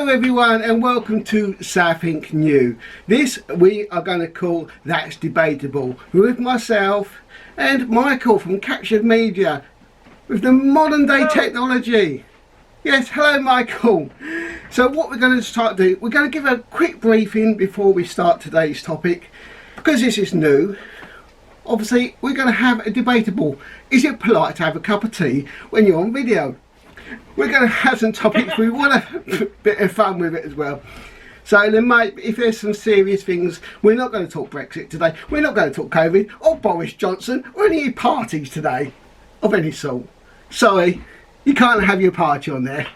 Hello everyone and welcome to Something New. This we are going to call That's Debatable with myself and Michael from Captured Media with the modern day technology. Yes, hello Michael. So what we're going to start doing, we're going to give a quick briefing before we start today's topic. Because this is new, obviously we're going to have a debatable. Is it polite to have a cup of tea when you're on video? We're going to have some topics, we want to have a bit of fun with it as well. So then mate, if there's some serious things, we're not going to talk Brexit today, we're not going to talk COVID or Boris Johnson or any parties today of any sort. Sorry, you can't have your party on there.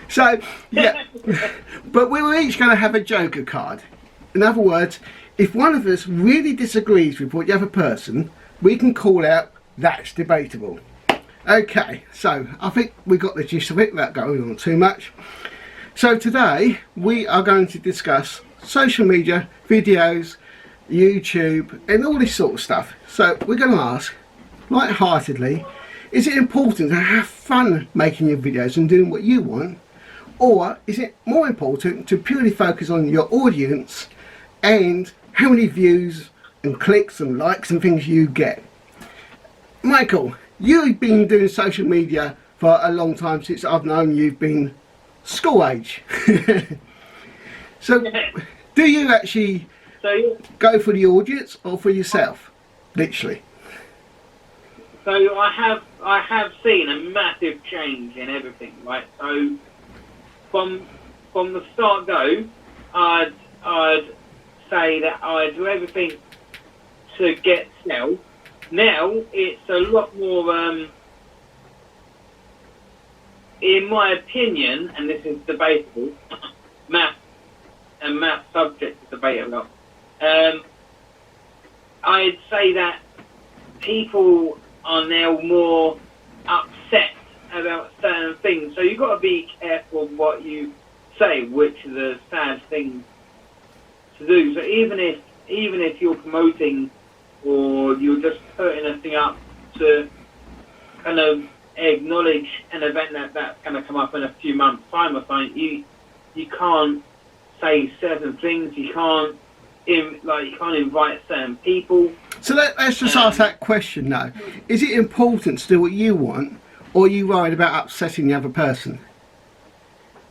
So yeah, but we were each going to have a joker card. In other words, if one of us really disagrees with what the other person, we can call out That's Debatable. Okay, so I think we got the gist of it without going on too much. So today we are going to discuss social media, videos, YouTube and all this sort of stuff. So we're going to ask, light-heartedly, is it important to have fun making your videos and doing what you want? Or is it more important to purely focus on your audience and how many views and clicks and likes and things you get? Michael, you've been doing social media for a long time, since I've known you've been school age. So do you actually go for the audience or for yourself, literally? So I have seen a massive change in everything, right? So from the start go, I'd say that I do everything to get sell. Now it's a lot more, in my opinion, and this is debatable, math subject is debatable. I'd say that people are now more upset about certain things, so you've got to be careful of what you say, which is a sad thing to do. So even if you're promoting or you're just putting a thing up to kind of acknowledge an event that's going to come up in a few months' time or something, you can't say certain things. You can't invite certain people. So let's just ask that question now. Is it important to do what you want, or are you worried about upsetting the other person?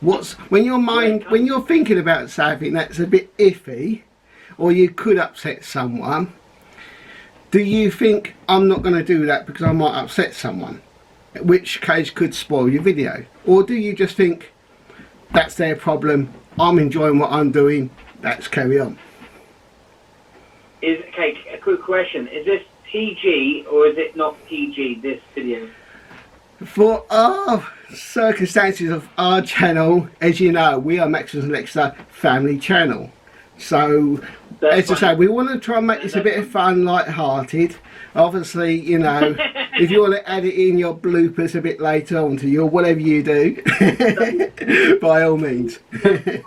When you're thinking about something that's a bit iffy, or you could upset someone, do you think, I'm not going to do that because I might upset someone, in which case could spoil your video? Or do you just think, that's their problem, I'm enjoying what I'm doing, let's carry on? Okay, a quick question. Is this PG or is it not PG, this video? For our circumstances of our channel, as you know, we are Max and Alexa family channel. So, as I say, we want to try and make this a bit of fun, light-hearted. Obviously, you know, if you want to add it in your bloopers a bit later on to your whatever you do, by all means. In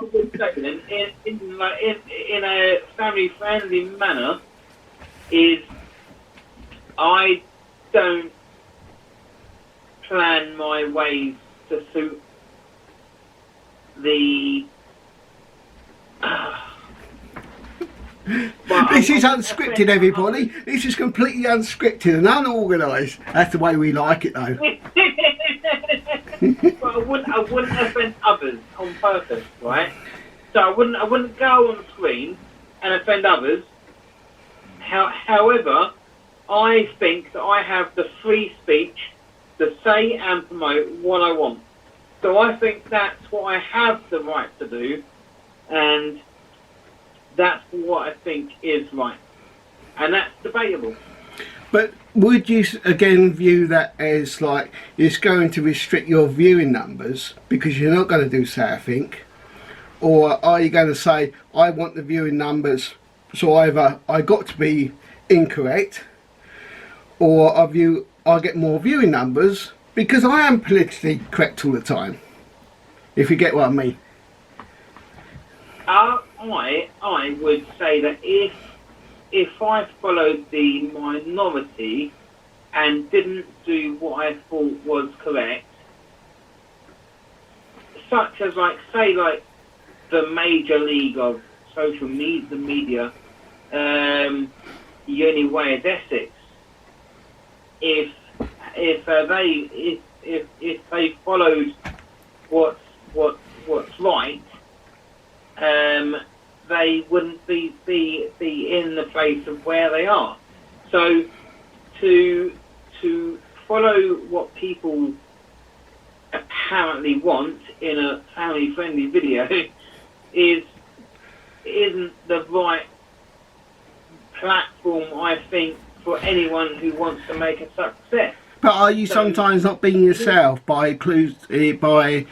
a family-friendly manner, is I don't plan my ways to suit the... This is unscripted, everybody. This is completely unscripted and unorganised. That's the way we like it, though. But I wouldn't offend others on purpose, right? So I wouldn't go on screen and offend others. However, I think that I have the free speech to say and promote what I want. So I think that's what I have the right to do, and that's what I think is right, and that's debatable. But would you again view that as like it's going to restrict your viewing numbers because you're not going to do something, or are you going to say I want the viewing numbers, so either I got to be incorrect, or I get more viewing numbers because I am politically correct all the time, if you get what I mean? I would say that if I followed the minority and didn't do what I thought was correct, such as like say like the major league of social media, Uni Wales Essex, if they followed what's right, they wouldn't be in the place of where they are. So to follow what people apparently want in a family-friendly video isn't the right platform, I think, for anyone who wants to make a success. But are you sometimes not being yourself by purely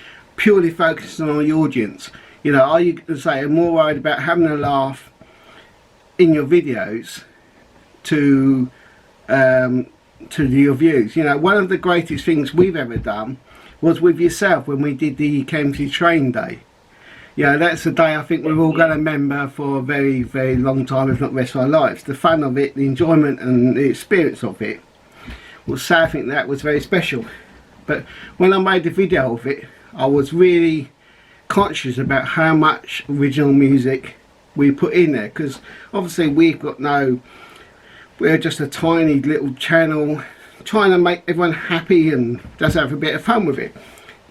focusing on the audience? You know, are you, say, more worried about having a laugh in your videos to your views? You know, one of the greatest things we've ever done was with yourself when we did the Kempsey Train Day. You know, that's a day I think we're all going to remember for a very, very long time, if not the rest of our lives. The fun of it, the enjoyment and the experience of it. Well, so I think that was very special. But when I made the video of it, I was really conscious about how much original music we put in there, because obviously we're just a tiny little channel trying to make everyone happy and just have a bit of fun with it.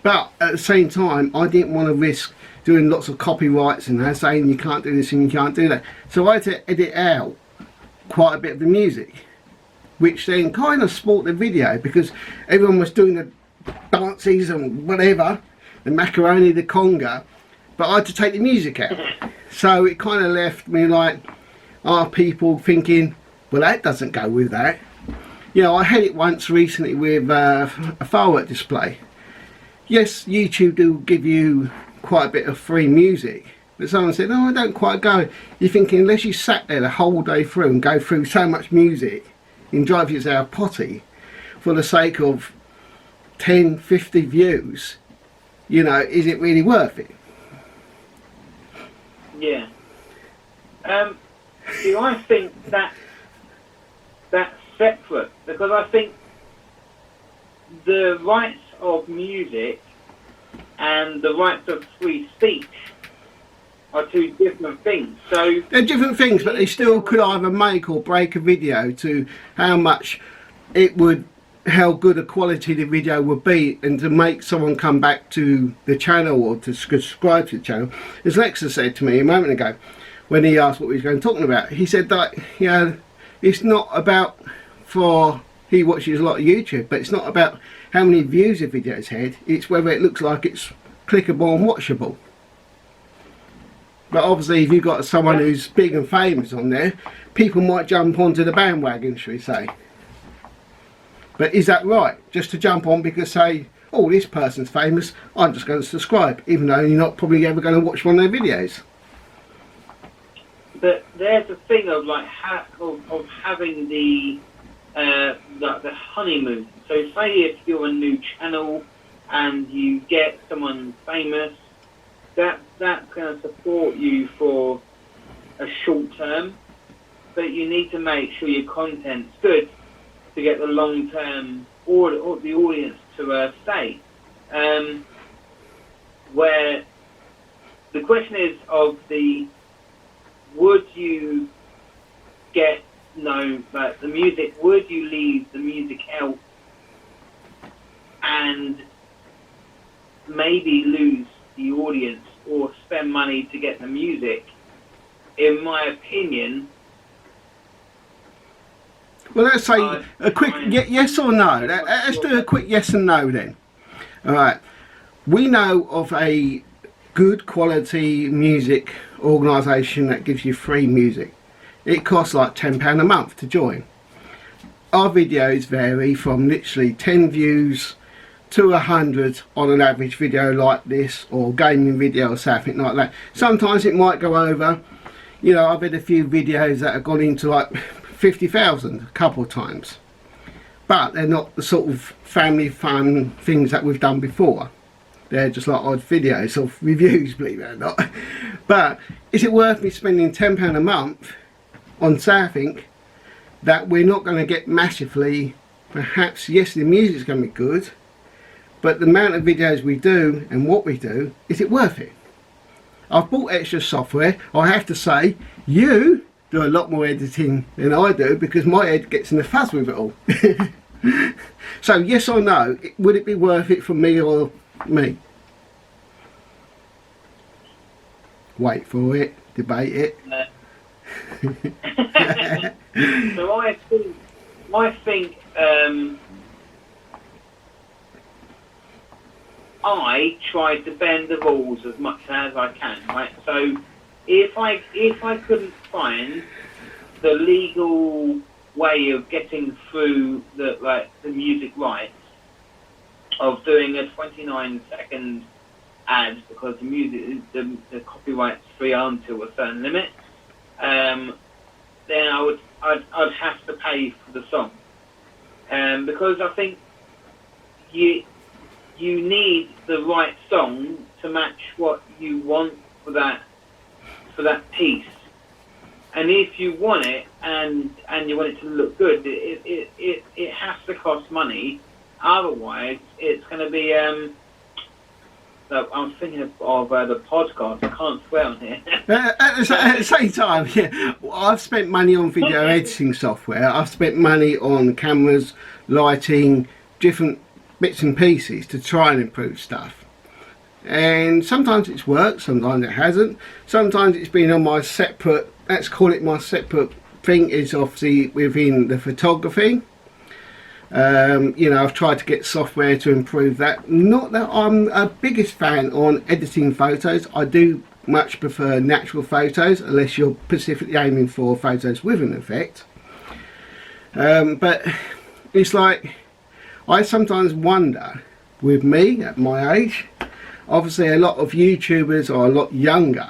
But at the same time, I didn't want to risk doing lots of copyrights and saying you can't do this and you can't do that. So I had to edit out quite a bit of the music, which then kind of spoilt the video, because everyone was doing the dances and whatever, the macaroni, the conga, but I had to take the music out. So it kind of left me like, are people thinking, well, that doesn't go with that. You know, I had it once recently with a firework display. Yes, YouTube do give you quite a bit of free music, but someone said, oh, I don't quite go. You're thinking, unless you sat there the whole day through and go through so much music and drive yourself potty for the sake of 10, 50 views, you know, is it really worth it? Yeah. See, I think that's separate, because I think the rights of music and the rights of free speech are two different things. So they're different things, but they still could either make or break a video to how much it would, how good a quality the video would be, and to make someone come back to the channel or to subscribe to the channel. As Lexa said to me a moment ago when he asked what we were talking about, he said that, you know, it's not about, for he watches a lot of YouTube, but it's not about how many views a video's had, it's whether it looks like it's clickable and watchable. But obviously if you've got someone who's big and famous on there, people might jump onto the bandwagon, shall we say. But is that right? Just to jump on because, say, oh, this person's famous, I'm just going to subscribe, even though you're not probably ever going to watch one of their videos. But there's a thing of like of having the honeymoon. So say if you're a new channel and you get someone famous, that's going to support you for a short term, but you need to make sure your content's good to get the long-term or the audience to stay. Where the question is of the, would you get but the music, would you leave the music out and maybe lose the audience or spend money to get the music? In my opinion, well, let's say a quick yes or no. Let's do a quick yes and no then. Alright, we know of a good quality music organisation that gives you free music. It costs like £10 a month to join. Our videos vary from literally 10 views to 100 on an average video like this, or gaming video or something like that. Sometimes it might go over. You know, I've had a few videos that have gone into like 50,000 a couple of times, but they're not the sort of family fun things that we've done before. They're just like odd videos of reviews, believe it or not. But is it worth me spending £10 a month on something that we're not going to get massively? Perhaps yes, the music's going to be good, but the amount of videos we do and what we do, is it worth it? I've bought extra software. I have to say, you do a lot more editing than I do because my head gets in the fuzz with it all. So yes or no, would it be worth it for me or me? Wait for it, debate it. So I think I try to bend the rules as much as I can, right? So if I couldn't find the legal way of getting through the music rights of doing a 29-second ad because the music the copyright's free until a certain limit, then I'd have to pay for the song, because I think you need the right song to match what you want for that piece. And if you want it and you want it to look good, it has to cost money. Otherwise, it's going to be. So I'm thinking of the podcast. I can't swear on here. At the same time, yeah, I've spent money on video editing software. I've spent money on cameras, lighting, different bits and pieces to try and improve stuff. And sometimes it's worked, sometimes it hasn't. Sometimes it's been on my separate, let's call it my separate thing, is obviously within the photography. You know, I've tried to get software to improve that. Not that I'm a biggest fan on editing photos. I do much prefer natural photos, unless you're specifically aiming for photos with an effect. But it's like, I sometimes wonder, with me at my age, obviously a lot of YouTubers are a lot younger.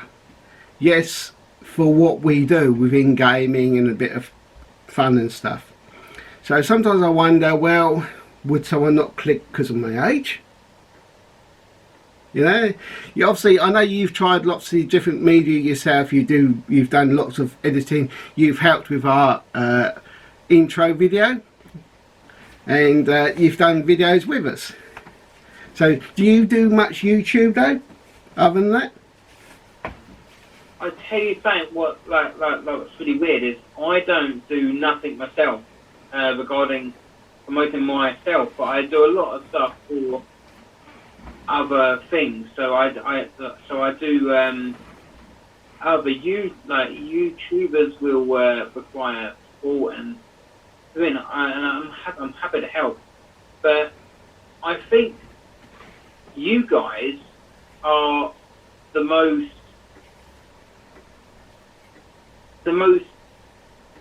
Yes, for what we do within gaming and a bit of fun and stuff. So sometimes I wonder, well, would someone not click because of my age? You know, obviously I know you've tried lots of different media yourself. You've done lots of editing. You've helped with our intro video, and you've done videos with us. So do you do much YouTube though, other than that? I tell you something. What's really weird is I don't do nothing myself regarding promoting myself, but I do a lot of stuff for other things. So I do other YouTubers will require support and I'm happy to help. But I think you guys are the most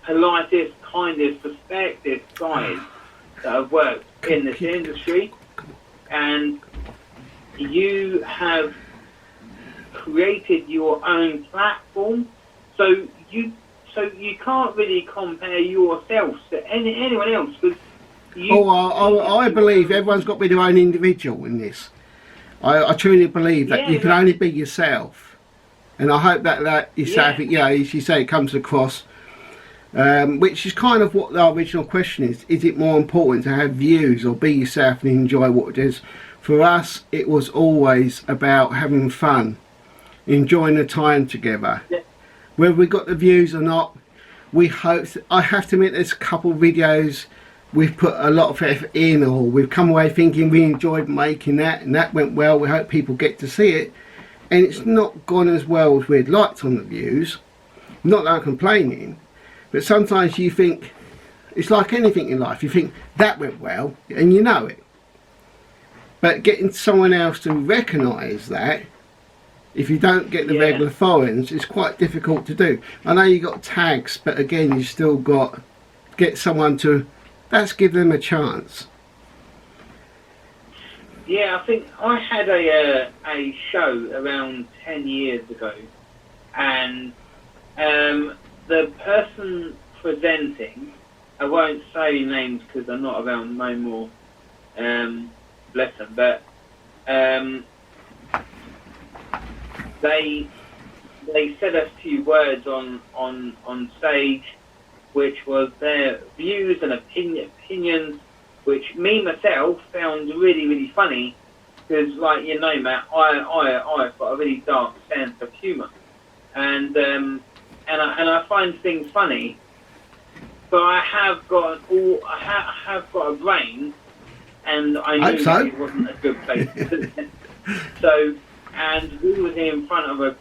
politest, kindest, respected guys that have worked in this industry, and you have created your own platform, so you can't really compare yourselves to anyone else, because I believe everyone's got to be their own individual in this. I truly believe that you can only be yourself, and I hope that yourself, as you say, it comes across. Which is kind of what the original question is. Is it more important to have views or be yourself and enjoy what it is? For us, it was always about having fun, enjoying the time together. Yeah. Whether we got the views or not, we hope. I have to admit, there's a couple of videos we've put a lot of effort in, or we've come away thinking we enjoyed making that and that went well. We hope people get to see it, and it's not gone as well as we'd liked on the views. Not that I'm complaining. But sometimes you think, it's like anything in life, you think that went well and you know it. But getting someone else to recognise that, if you don't get the regular followings, it's quite difficult to do. I know you got tags, but again, you still got to get someone to, let's give them a chance. Yeah, I think I had a show around 10 years ago, and the person presenting, I won't say names because they're not around no more, bless them, but they said a few words on stage, which was their views and opinions which me myself found really, really funny, because, like, you know, Matt, I've got a really dark sense of humour, and I find things funny, but I have got a brain, and I knew that it wasn't a good place to do it. So, and we were in front of a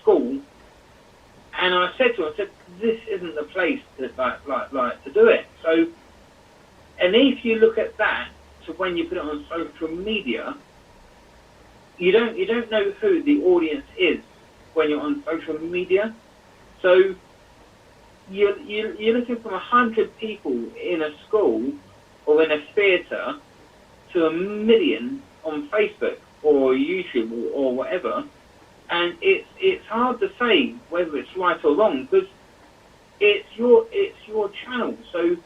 school, and I said to her, this isn't the place to like to do it. So, and if you look at that, to when you put it on social media, you don't know who the audience is when you're on social media. So you're looking from 100 people in a school or in a theatre to 1 million on Facebook or YouTube or whatever, and it's hard to say whether it's right or wrong, because it's your channel, so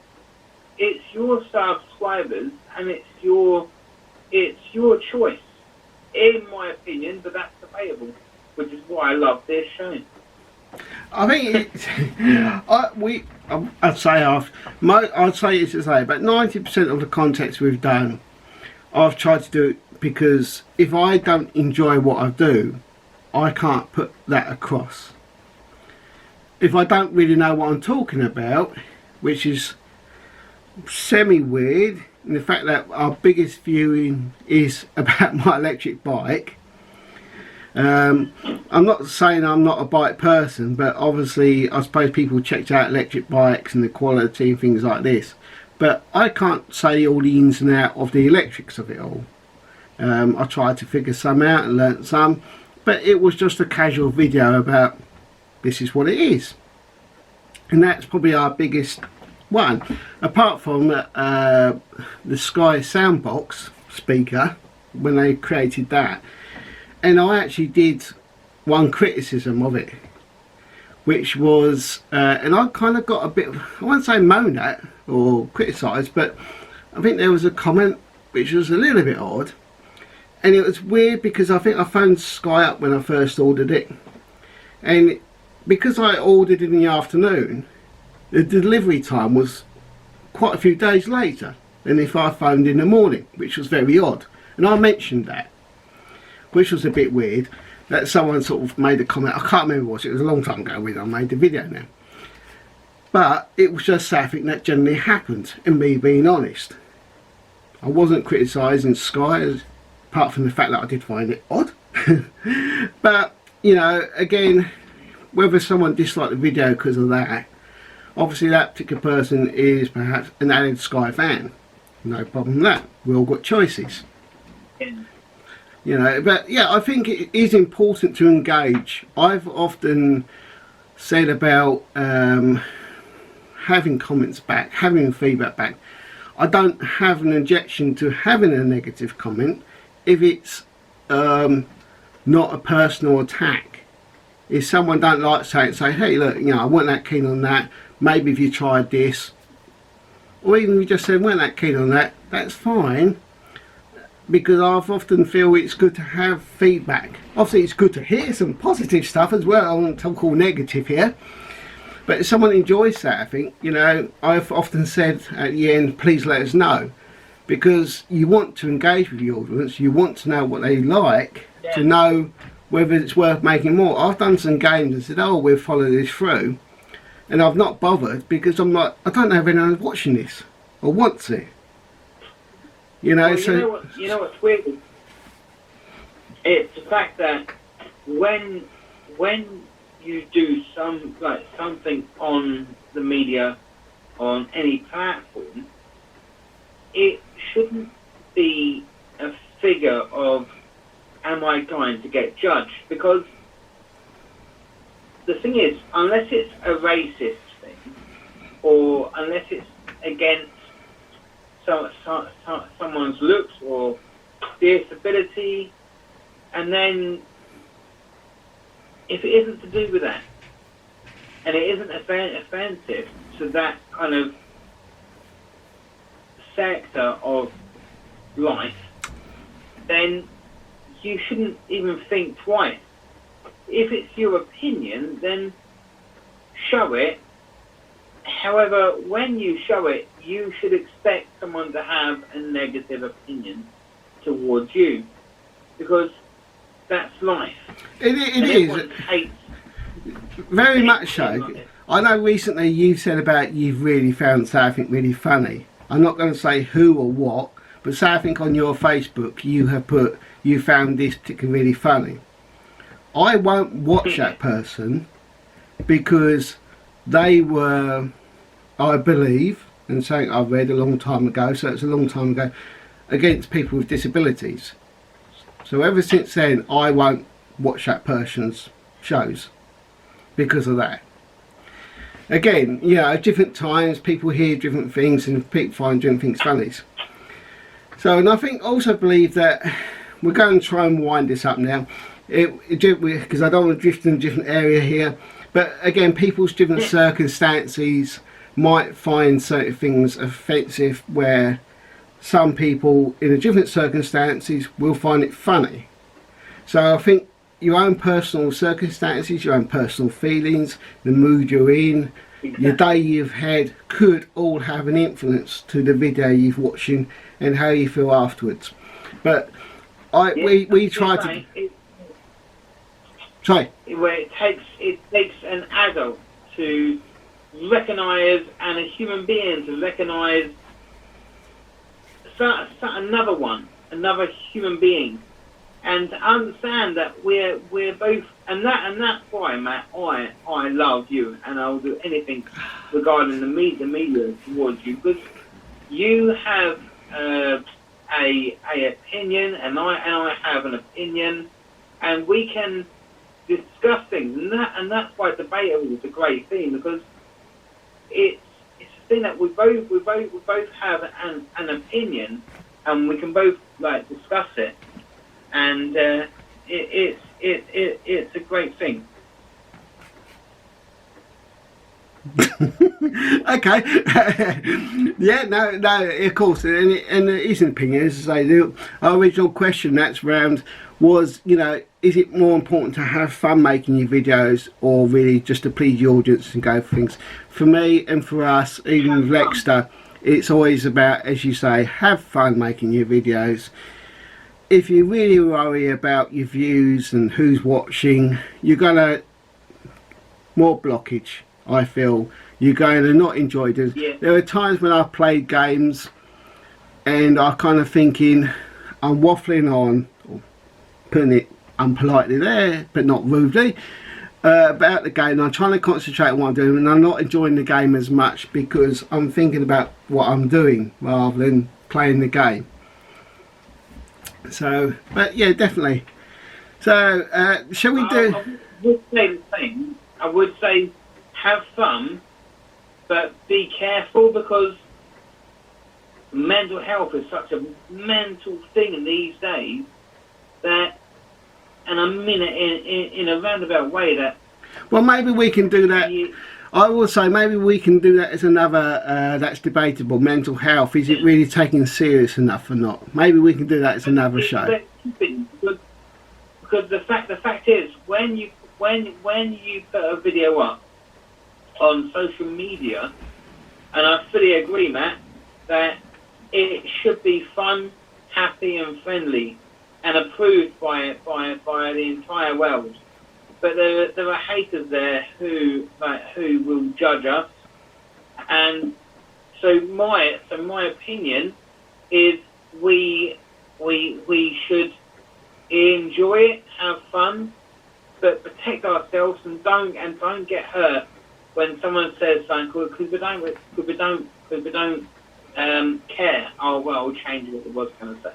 it's your subscribers, and it's your choice, in my opinion. But that's debatable, which is why I love this show. I think I'd say it's to say about 90% of the content we've done, I've tried to do it because if I don't enjoy what I do, I can't put that across. If I don't really know what I'm talking about, which is semi-weird, in the fact that our biggest viewing is about my electric bike. I'm not saying I'm not a bike person, but obviously I suppose people checked out electric bikes and the quality and things like this, but I can't say all the ins and outs of the electrics of it all. I tried to figure some out and learnt some, but it was just a casual video about this is what it is, and that's probably our biggest one, apart from the Sky Soundbox speaker when they created that. And I actually did one criticism of it, which was, and I kind of got a bit, I won't say moaned at or criticised, but I think there was a comment which was a little bit odd. And it was weird because I think I phoned Sky up when I first ordered it. And because I ordered in the afternoon, the delivery time was quite a few days later than if I phoned in the morning, which was very odd. And I mentioned that, which was a bit weird, that someone sort of made a comment. I can't remember what it was, a long time ago when I made the video now. But it was just something that generally happened, and me being honest. I wasn't criticising Sky, apart from the fact that I did find it odd. But, you know, again, whether someone disliked the video because of that, obviously that particular person is perhaps an added Sky fan. No problem with that. We all got choices. You know, but yeah, I think it is important to engage. I've often said about having comments back, having feedback back. I don't have an objection to having a negative comment if it's not a personal attack. If someone don't like something, say, hey, look, you know, I wasn't that keen on that. Maybe if you tried this, or even if you just said, weren't that keen on that, that's fine. Because I've often feel it's good to have feedback. Obviously it's good to hear some positive stuff as well. I won't talk all negative here. But if someone enjoys that, I think, you know, I've often said at the end, please let us know. Because you want to engage with the audience, you want to know what they like, to know whether it's worth making more. I've done some games and said, oh, we'll follow this through. And I've not bothered because I'm like, I don't know if anyone's watching this or wants it. You know, well, so you know what's weird? It's the fact that when you do something on the media, on any platform, it shouldn't be a figure of am I going to get judged? Because the thing is, unless it's a racist thing, or unless it's against someone's looks or disability, and then if it isn't to do with that, and it isn't offensive to that kind of sector of life, then you shouldn't even think twice. If it's your opinion, then show it However, when you show it, you should expect someone to have a negative opinion towards you, because that's life. It is. Very much so. I know recently you've said about you've really found something really funny. I'm not going to say who or what, but say I think on your Facebook you have put you found this particularly really funny. I won't watch that person because they were, I believe, and something I read a long time ago, so it's a long time ago, against people with disabilities. So ever since then I won't watch that person's shows because of that. Again, you know, at different times people hear different things and people find different things funny. So, and I think also believe that we're going to try and wind this up now, because I don't want to drift in a different area here. But again, people's different circumstances might find certain things offensive, where some people in a different circumstances will find it funny. So I think your own personal circumstances, your own personal feelings, the mood you're in, your day you've had, could all have an influence to the video you're watching and how you feel afterwards. But we try to. Sorry. Where it takes an adult to recognise, and a human being to recognise another human being, and to understand that we're both, and that's why, Matt, I love you, and I'll do anything regarding the media towards you, because you have a opinion, and I have an opinion, and we can discuss things, and that's why Debatable is a great thing, because it's a thing that we both have an opinion, and we can both like discuss it, and it's a great thing. Okay. Yeah, no, of course, and it is an opinion. As I say, the original question that's round was, you know, is it more important to have fun making your videos, or really just to please the audience and go for things? For me and for us, even with Lexter, it's always about, as you say, have fun making your videos. If you really worry about your views and who's watching, you're gonna more blockage. I feel you're going to not enjoy this. Yeah. There are times when I've played games and I'm kind of thinking I'm waffling on, or putting it unpolitely there but not rudely, about the game. I'm trying to concentrate on what I'm doing, and I'm not enjoying the game as much because I'm thinking about what I'm doing rather than playing the game. So, but yeah, definitely. So shall we do? I would say the same. I would say have fun, but be careful, because mental health is such a mental thing these days that, and I mean it in a roundabout way, that. Well, maybe we can do that. I will say maybe we can do that as another. That's debatable. Mental health, is it really taken serious enough or not? Maybe we can do that as another show. Because the fact is, when you put a video up on social media, and I fully agree, Matt, that it should be fun, happy and friendly, and approved by the entire world. But there are haters there who will judge us, and so my opinion is we should enjoy it, have fun, but protect ourselves, and don't get hurt when someone says something, because we don't care. Oh well, we'll change what it was going to say.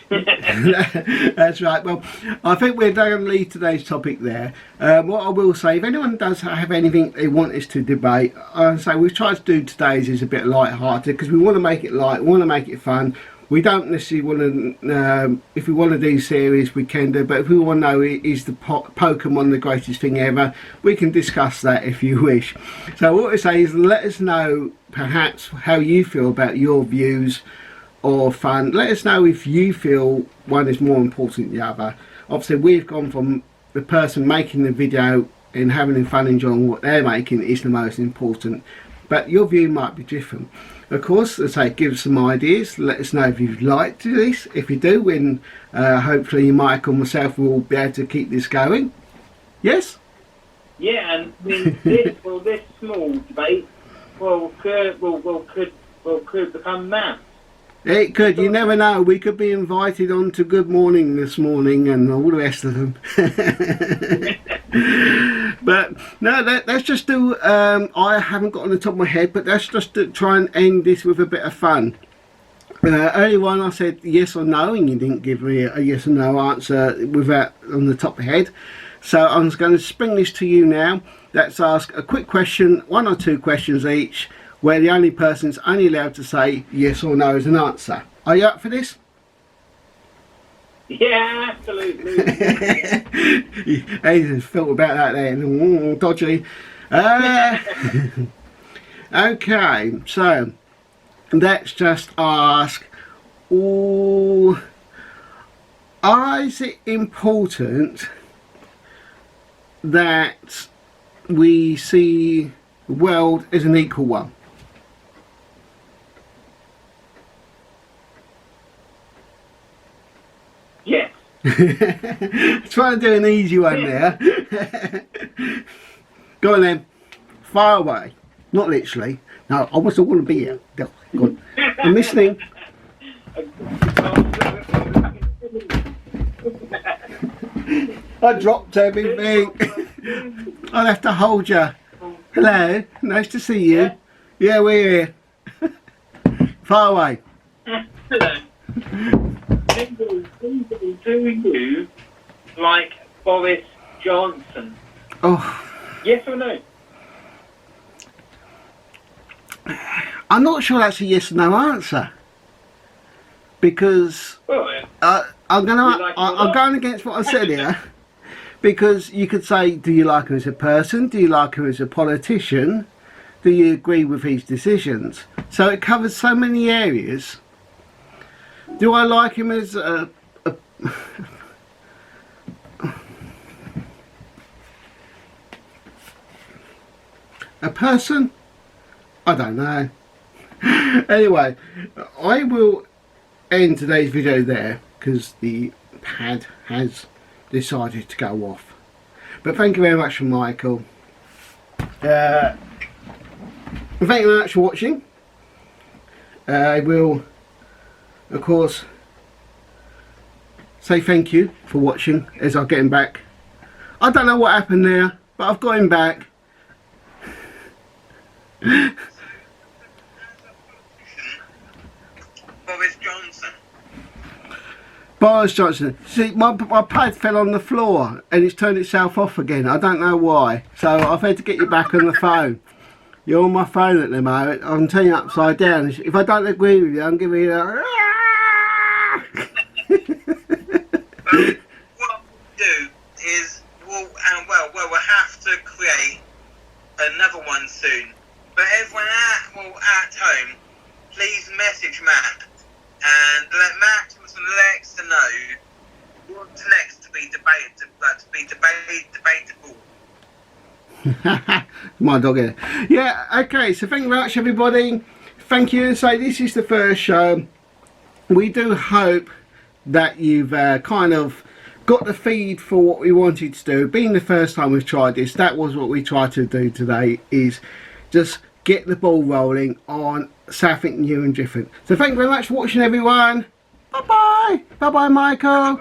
That's right. Well, I think we're going to leave today's topic there. What I will say, if anyone does have anything they want us to debate, I say we've tried to do today's is a bit light-hearted, because we want to make it light, we want to make it fun. We don't necessarily want to, if we want to do series we can do, but if we want to know is the Pokemon the greatest thing ever, we can discuss that if you wish. So what I say is, let us know perhaps how you feel about your views or fun. Let us know if you feel one is more important than the other. Obviously we've gone from the person making the video and having fun enjoying what they're making is the most important. but your view might be different. Of course, as I say, give us some ideas. Let us know if you'd like to do this. If you do, then hopefully Mike or myself will be able to keep this going. Yes? Yeah, and I mean, this small debate could become mass. It could. You never know. We could be invited on to Good Morning this morning and all the rest of them. But no, let's just do. I haven't got on the top of my head, but let's just try and end this with a bit of fun. Earlier on, I said yes or no, and you didn't give me a yes or no answer without on the top of the head. So I'm going to spring this to you now. Let's ask a quick question, 1 or 2 questions each, where the only person's only allowed to say yes or no as an answer. Are you up for this? Yeah, absolutely. I just felt about that then. Dodgy. Okay, so let's just ask, is it important that we see the world as an equal one? Yes. Trying to do an easy one there. Go on then. Fire away. Not literally. No, I wasn't want to be here. Go on. I'm listening. I dropped everything. I'll have to hold you. Hello. Nice to see you. Yeah, we're here. Fire away. Hello. Do you like Boris Johnson? Oh. Yes or no? I'm not sure that's a yes or no answer. Because I'm going against what I said here. Because you could say, do you like him as a person? Do you like him as a politician? Do you agree with his decisions? So it covers so many areas. Do I like him as a person? I don't know. Anyway, I will end today's video there because the pad has decided to go off. But thank you very much from Michael. Thank you very much for watching. I will, of course, say thank you for watching as I get him back. I don't know what happened there, but I've got him back. Boris Johnson. Boris Johnson. See, my pad fell on the floor and it's turned itself off again. I don't know why. So I've had to get you back on the phone. You're on my phone at the moment. I'm turning you upside down. If I don't agree with you, I'm giving you a... What we'll do is we'll have to create another one soon. But everyone at home, please message Matt and let Maximus and Lex know what's next to be debatable. My dog here. Yeah, okay, so thank you very much everybody. Thank you. So this is the first show. We do hope that you've kind of got the feed for what we wanted to do. Being the first time we've tried this, that was what we tried to do today, is just get the ball rolling on something new and different. So thank you very much for watching everyone. Bye bye. Bye bye Michael.